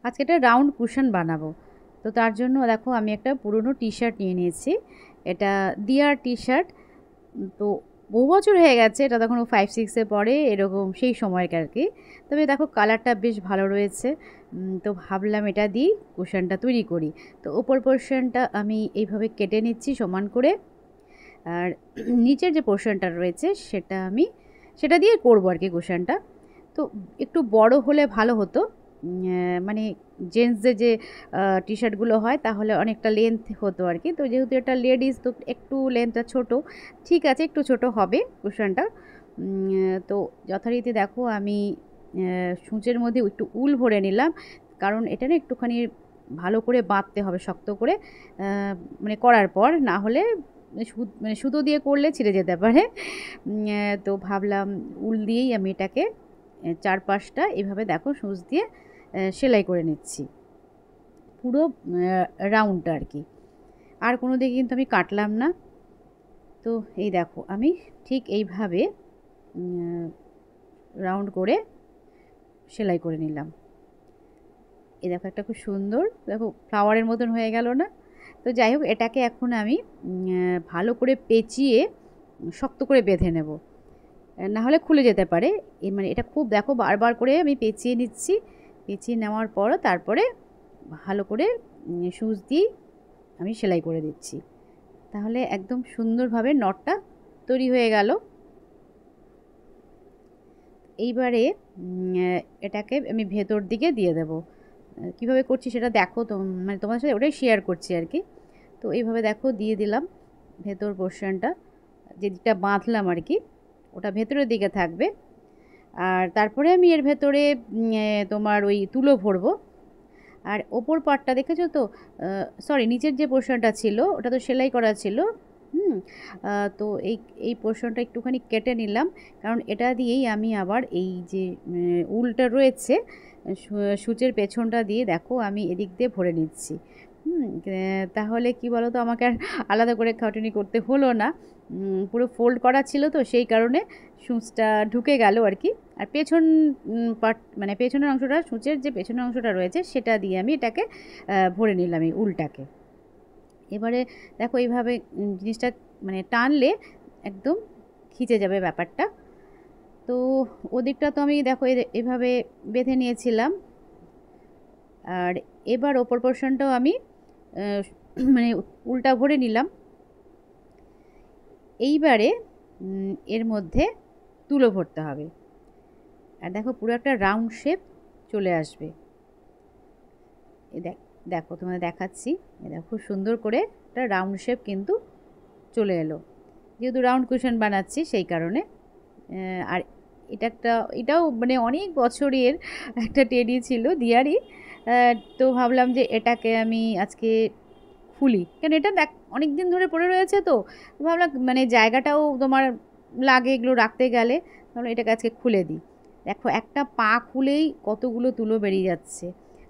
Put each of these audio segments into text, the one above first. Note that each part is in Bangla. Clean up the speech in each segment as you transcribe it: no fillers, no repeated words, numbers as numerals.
আজকে একটা রাউন্ড কুশন বানাবো। তো তার জন্য দেখো আমি একটা পুরনো টি শার্ট নিয়ে নিয়েছি। এটা দিয়ার টি শার্ট। তো বহু বছর হয়ে গেছে, এটা তখন ও 5-6-এ পড়ে, এরকম সেই সময়কার আর কি। তবে দেখো কালারটা বেশ ভালো রয়েছে। তো ভাবলাম এটা দিয়েই কুশনটা তৈরি করি। তো ওপর পোর্শনটা আমি এইভাবে কেটে নিচ্ছি সমান করে। আর নিচের যে পোর্শনটা রয়েছে সেটা দিয়ে করবো আর কি কুশনটা। তো একটু বড় হলে ভালো হতো। মানে জেন্টসদের যে টি শার্টগুলো হয় তাহলে অনেকটা লেন্থ হতো আর কি। তো যেহেতু এটা লেডিস, তো একটু লেন্থটা ছোট, ঠিক আছে, একটু ছোট হবে কুশনটা। তো যথারীতি দেখো আমি সূঁচের মধ্যে একটু উল ভরে নিলাম, কারণ এটা না একটুখানি ভালো করে বাঁধতে হবে শক্ত করে, মানে করার পর না হলে মানে সুতো দিয়ে করলে ছিঁড়ে যেতে পারে। তো ভাবলাম উল দিয়েই আমি এটাকে চারপাশটা এভাবে দেখো সূচ দিয়ে সেলাই করে নিচ্ছি পুরো রাউন্ডটা আর কি। আর কোনো দিকে কিন্তু আমি কাটলাম না। তো এই দেখো আমি ঠিক এইভাবে রাউন্ড করে সেলাই করে নিলাম। এই দেখো একটা খুব সুন্দর, দেখো ফ্লাওয়ারের মতন হয়ে গেল না? তো যাই হোক, এটাকে এখন আমি ভালো করে পেঁচিয়ে শক্ত করে বেঁধে নেব, না হলে খুলে যেতে পারে। মানে এটা খুব দেখো বারবার করে আমি পেঁচিয়ে নিচ্ছি। পেঁচিয়ে নেওয়ার পর তারপরে ভালো করে সুচ দিয়ে আমি সেলাই করে দিচ্ছি। তাহলে একদম সুন্দরভাবে নটটা তৈরি হয়ে গেল। এইবারে এটাকে আমি ভেতর দিকে দিয়ে দেব। কিভাবে করছি সেটা দেখো, তো মানে তোমাদের সাথে ওটাই শেয়ার করছি আর কি। তো এইভাবে দেখো দিয়ে দিলাম ভেতর পোর্শনটা, যেদিকটা বাঁধলাম আর কি ওটা ভেতরের দিকে থাকবে। আর তারপরে আমি এর ভেতরে তোমার ওই তুলো ভরবো। আর ওপর পাটটা দেখেছো তো, সরি, নিচের যে পোর্শনটা ছিল ওটা তো সেলাই করা ছিল। হুম তো এই পোর্শনটা একটুখানি কেটে নিলাম, কারণ এটা দিয়েই আমি আবার এই যে উলটা রয়েছে সূচের পেছনটা দিয়ে দেখো আমি এদিক দিয়ে ভরে নিচ্ছি। তাহলে কি বলো তো, আমাকে আর আলাদা করে খাটুনি করতে হলো না। পুরো ফোল্ড করা ছিল তো সেই কারণে সূচটা ঢুকে গেল আর কি। আর পেছন পার্ট মানে পেছনের অংশটা, সূচের যে পেছনের অংশটা রয়েছে সেটা দিয়ে আমি এটাকে ভরে নিলাম এই উলটাকে। এবারে দেখো এইভাবে জিনিসটা মানে টানলে একদম খিচে যাবে ব্যাপারটা। তো ওদিকটা তো আমি দেখো এভাবে বেঁধে নিয়েছিলাম। আর এবার ওপর পোর্শনটাও আমি মানে উলটা ভরে নিলাম। এইবারে এর মধ্যে তুলো ভরতে হবে। আর দেখো পুরো একটা রাউন্ড শেপ চলে আসবে। দেখো তোমাদের দেখাচ্ছি, দেখো খুব সুন্দর করে একটা রাউন্ড শেপ কিন্তু চলে এলো, যেহেতু রাউন্ড কুশন বানাচ্ছি সেই কারণে। আর এটাও মানে অনেক বছরের একটা টেডি ছিল দিয়ারই। তো ভাবলাম যে এটাকে আমি আজকে খুলি, কেন এটা দেখ অনেক দিন ধরে পড়ে রয়েছে। তো ভাবলাম মানে জায়গাটাও তোমার লাগে এগুলো রাখতে গেলে, তাহলে এটাকে আজকে খুলে দিই। দেখো একটা পা খুলেই কতগুলো তুলো বেরিয়ে যাচ্ছে।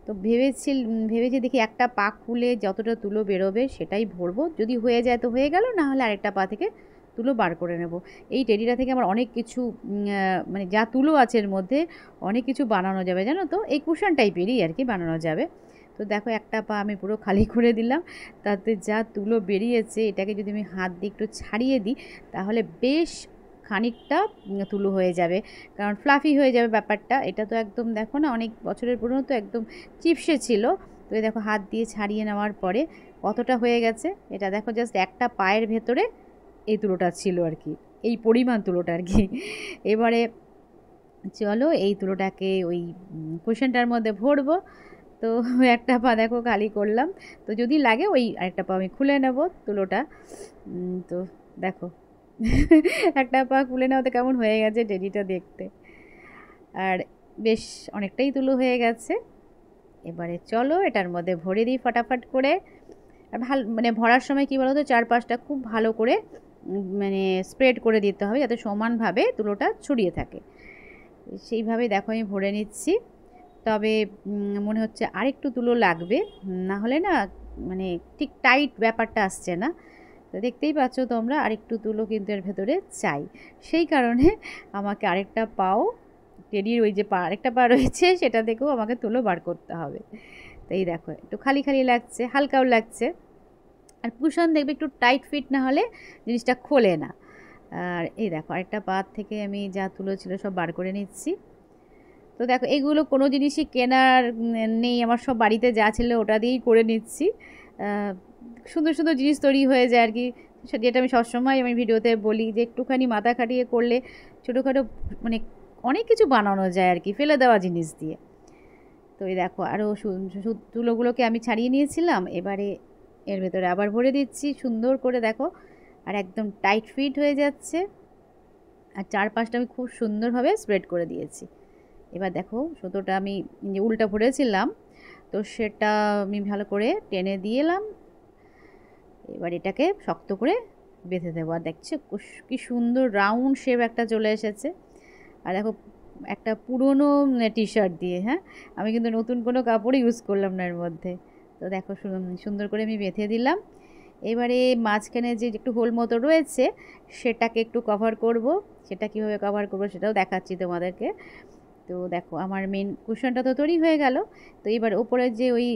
তো ভেবেছি দেখি একটা পা খুলে যতটা তুলো বেরোবে সেটাই ভরবো, যদি হয়ে যায় তো হয়ে গেল, না হলে আরেকটা পা থেকে তুলো বার করে নেব। এই টেডিটা থেকে আমার অনেক কিছু মানে যা তুলো আছে এর মধ্যে অনেক কিছু বানানো যাবে, জানো তো, এই কুশন টাইপেরই আর কি বানানো যাবে। তো দেখো একটা পা আমি পুরো খালি করে দিলাম, তাতে যা তুলো বেরিয়েছে এটাকে যদি আমি হাত দিয়ে একটু ছাড়িয়ে দিই তাহলে বেশ খানিকটা তুলো হয়ে যাবে, কারণ ফ্লাফি হয়ে যাবে ব্যাপারটা। এটা তো একদম দেখো না অনেক বছরের পুরনো, তো একদম চিপসে ছিল। তো এই দেখো হাত দিয়ে ছাড়িয়ে নেওয়ার পরে কতটা হয়ে গেছে। এটা দেখো জাস্ট একটা পায়ের ভেতরে এই তুলোটা ছিল আর কি, এই পরিমাণ তুলোটা আর কি। এবারে চলো এই তুলোটাকে ওই কুশনটার মধ্যে ভরবো। তো একটা পা দেখো খালি করলাম, তো যদি লাগে ওই আরেকটা পা আমি খুলে নেব তুলোটা। তো দেখো একটা পা খুলে নেওয়াতে কেমন হয়ে গেছে টেডিটা দেখতে। আর বেশ অনেকটাই তুলো হয়ে গেছে। এবারে চলো এটার মধ্যে ভরে দিই ফটাফট করে। আর মানে ভরার সময় কী বলো তো, চারপাশটা খুব ভালো করে মানে স্প্রেড করে দিতে হবে যাতে সমানভাবে তুলোটা ছড়িয়ে থাকে। সেইভাবে দেখো আমি ভরে নিচ্ছি। তবে মনে হচ্ছে আরেকটু তুলো লাগবে, না হলে না মানে ঠিক টাইট ব্যাপারটা আসছে না। তো দেখতেই পাচ্ছ তোমরা আরেকটু তুলো কিন্তু এর ভেতরে চাই, সেই কারণে আমাকে আরেকটা পাও টেডির ওই যে পা আরেকটা পা রয়েছে সেটা থেকেও আমাকে তুলো বার করতে হবে। তো এই দেখো একটু খালি খালি লাগছে, হালকাও লাগছে। আর কুশন দেখবে একটু টাইট ফিট না হলে জিনিসটা খোলে না। আর এই দেখো আরেকটা পা থেকে আমি যা তুলো ছিল সব বার করে নিচ্ছি। তো দেখো এগুলো কোনো জিনিসই কেনার নেই, আমার সব বাড়িতে যা ছিল ওটা দিয়েই করে নিচ্ছি। সুন্দর সুন্দর জিনিস তৈরি হয়ে যায় আর কি, যেটা আমি সবসময় আমি ভিডিওতে বলি যে একটুখানি মাথা খাটিয়ে করলে ছোটোখাটো মানে অনেক কিছু বানানো যায় আর কি, ফেলে দেওয়া জিনিস দিয়ে। তো এই দেখো আরও তুলোগুলোকে আমি ছাড়িয়ে নিয়েছিলাম, এবারে এর ভেতরে আবার ভরে দিচ্ছি সুন্দর করে দেখো, আর একদম টাইট ফিট হয়ে যাচ্ছে। আর চারপাশটা আমি খুব সুন্দরভাবে স্প্রেড করে দিয়েছি। এবার দেখো সুতোটা আমি যে উল্টা ভরেছিলাম তো সেটা আমি ভালো করে টেনে দিয়ে এলাম। এবার এটাকে শক্ত করে বেঁধে দেবো। আর দেখছো কি সুন্দর রাউন্ড শেপ একটা চলে এসেছে। আর দেখো একটা পুরনো টি শার্ট দিয়ে, হ্যাঁ আমি কিন্তু নতুন কোনো কাপড় ইউজ করলাম না এর মধ্যে। তো দেখো সুন্দর করে আমি বেঁধে দিলাম। এবারে মাঝখানে যে একটু হোল মতো রয়েছে সেটাকে একটু কভার করব। সেটা কিভাবে কভার করব সেটাও দেখাচ্ছি তোমাদেরকে। তো দেখো আমার মেন কুশনটা তো তৈরি হয়ে গেল। তো এবার ওপরে যে ওই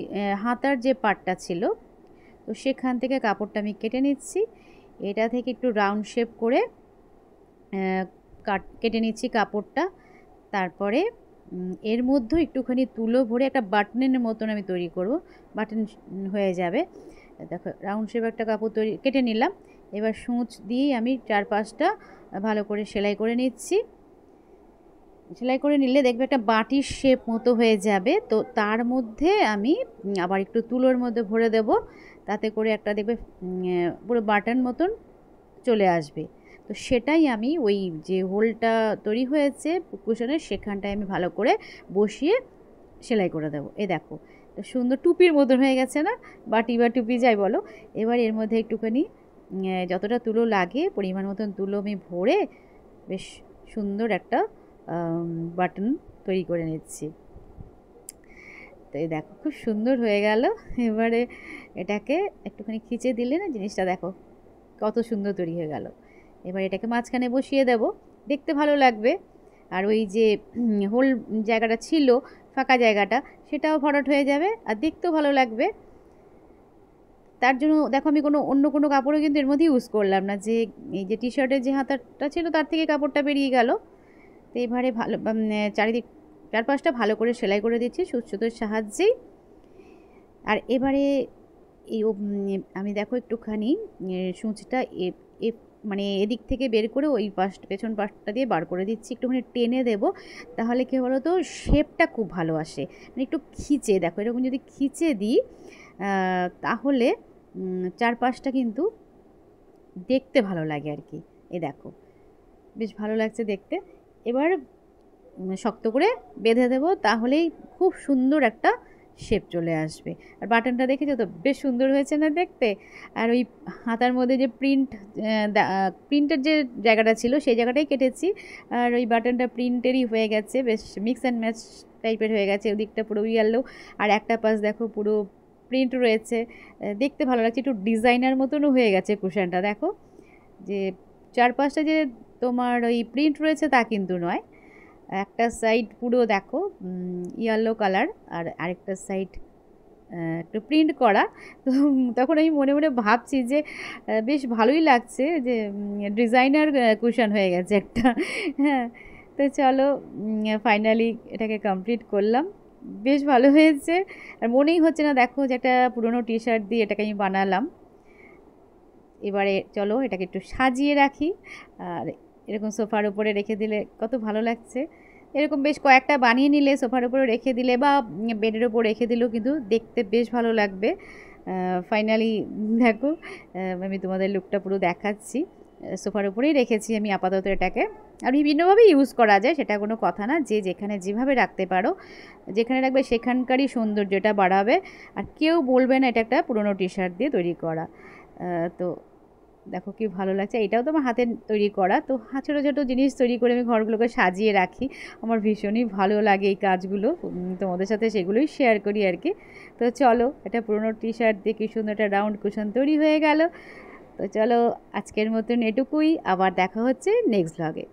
হাতার যে পার্টটা ছিল তো সেখান থেকে কাপড়টা আমি কেটে নিচ্ছি। এটা থেকে একটু রাউন্ড শেপ করে কেটে নিচ্ছি কাপড়টা। তারপরে এর মধ্যে একটুখানি তুলো ভরে একটা বাটনের মতন আমি তৈরি করব, বাটন হয়ে যাবে। দেখো রাউন্ড শেপ একটা কাপড় কেটে নিলাম। এবার সূচ দিয়েই আমি চারপাশটা ভালো করে সেলাই করে নিচ্ছি। সেলাই করে নিলে দেখবে একটা বাটির শেপ মতো হয়ে যাবে। তো তার মধ্যে আমি আবার একটু তুলোর মধ্যে ভরে দেব, তাতে করে একটা দেখবে পুরো বাটন মতন চলে আসবে। তো সেটাই আমি ওই যে হোলটা তৈরি হয়েছে কুশনের সেখানটায় আমি ভালো করে বসিয়ে সেলাই করে দেবো। এ দেখো সুন্দর টুপির মতন হয়ে গেছে না, বাটি বা টুপি যাই বলো। এবার এর মধ্যে একটুখানি যতটা তুলো লাগে পরিমাণ মতন তুলো আমি ভরে বেশ সুন্দর একটা বাটন তৈরি করে নিচ্ছি। তো এই দেখো খুব সুন্দর হয়ে গেল। এবারে এটাকে একটুখানি খিচে দিলে না জিনিসটা দেখো কত সুন্দর তৈরি হয়ে গেল। এবার এটাকে মাঝখানে বসিয়ে দেব, দেখতে ভালো লাগবে। আর ওই যে হোল জায়গাটা ছিল ফাঁকা জায়গাটা সেটাও ভরাট হয়ে যাবে আর দেখতেও ভালো লাগবে। তার জন্য দেখো আমি অন্য কোনো কাপড়ও কিন্তু এর মধ্যে ইউজ করলাম না, যে এই যে টি শার্টের যে হাতাটা ছিল তার থেকে কাপড়টা বেরিয়ে গেল। তো এবারে ভালো চারপাশটা ভালো করে সেলাই করে দিচ্ছি সুতোর সাহায্যেই। আর এবারে এই আমি দেখো একটুখানি সূচটা মানে এদিক থেকে বের করে ওই পেছন পাশটা দিয়ে বার করে দিচ্ছি, একটুখানি টেনে দেব, তাহলে কী বলো তো শেপটা খুব ভালো আসে। মানে একটু খিচে দেখো এরকম যদি খিচে দিই তাহলে চারপাশটা কিন্তু দেখতে ভালো লাগে আর কি। এই দেখো বেশ ভালো লাগছে দেখতে। এবার শক্ত করে বেঁধে দেবো, তাহলেই খুব সুন্দর একটা শেপ চলে আসবে। আর বাটনটা দেখেছো তো বেশ সুন্দর হয়েছে না দেখতে। আর ওই হাতার মধ্যে যে প্রিন্টের যে জায়গাটা ছিল সেই জায়গাটাই কেটেছি। আর ওই বাটনটা প্রিন্টেরই হয়ে গেছে, বেশ মিক্স অ্যান্ড ম্যাচ টাইপের হয়ে গেছে। ওদিকটা পুরো ইয়েলো আর একটা পাশ দেখো পুরো প্রিন্ট রয়েছে, দেখতে ভালো লাগছে। একটু ডিজাইনার মতনও হয়ে গেছে কুশনটা। দেখো যে চারপাশটা যে তোমার ওই প্রিন্ট রয়েছে তা কিন্তু নয়, একটা সাইড পুরো দেখো ইয়েলো কালার আর আরেকটা সাইড একটু প্রিন্ট করা। তো তখন আমি মনে মনে ভাবছি যে বেশ ভালোই লাগছে, যে ডিজাইনার কুশন হয়ে গেছে একটা। হ্যাঁ তো চলো ফাইনালি এটাকে কমপ্লিট করলাম, বেশ ভালো হয়েছে। আর মনেই হচ্ছে না দেখো যে একটা পুরনো টি শার্ট দিয়ে এটাকে আমি বানালাম। এবারে চলো এটাকে একটু সাজিয়ে রাখি, আর এরকম সোফার উপরে রেখে দিলে কত ভালো লাগছে। এরকম বেশ কয়েকটা বানিয়ে নিলে সোফার উপরে রেখে দিলে বা বেডের ওপর রেখে দিলেও কিন্তু দেখতে বেশ ভালো লাগবে। ফাইনালি দেখো আমি তোমাদের লুকটা পুরো দেখাচ্ছি। সোফার উপরেই রেখেছি আমি আপাতত এটাকে। আর বিভিন্নভাবে ইউজ করা যায়, সেটা কোনো কথা না, যে যেখানে যেভাবে রাখতে পারো, যেখানে রাখবে সেখানকারই সৌন্দর্যটা বাড়াবে। আর কেউ বলবে না এটা একটা পুরনো টি শার্ট দিয়ে তৈরি করা। তো দেখো কি ভালো লাগছে। এটাও তো আমার হাতের তৈরি করা। তো ছোটো ছোটো জিনিস তৈরি করে আমি ঘরগুলোকে সাজিয়ে রাখি, আমার ভীষণই ভালো লাগে এই কাজগুলো। তোমাদের সাথে সেগুলোই শেয়ার করি আর কি। তো চলো এটা পুরোনো টি শার্ট দিয়ে কি সুন্দর একটা রাউন্ড কুশন তৈরি হয়ে গেল। তো চলো আজকের মতন এটুকুই, আবার দেখা হচ্ছে নেক্সট ব্লগে।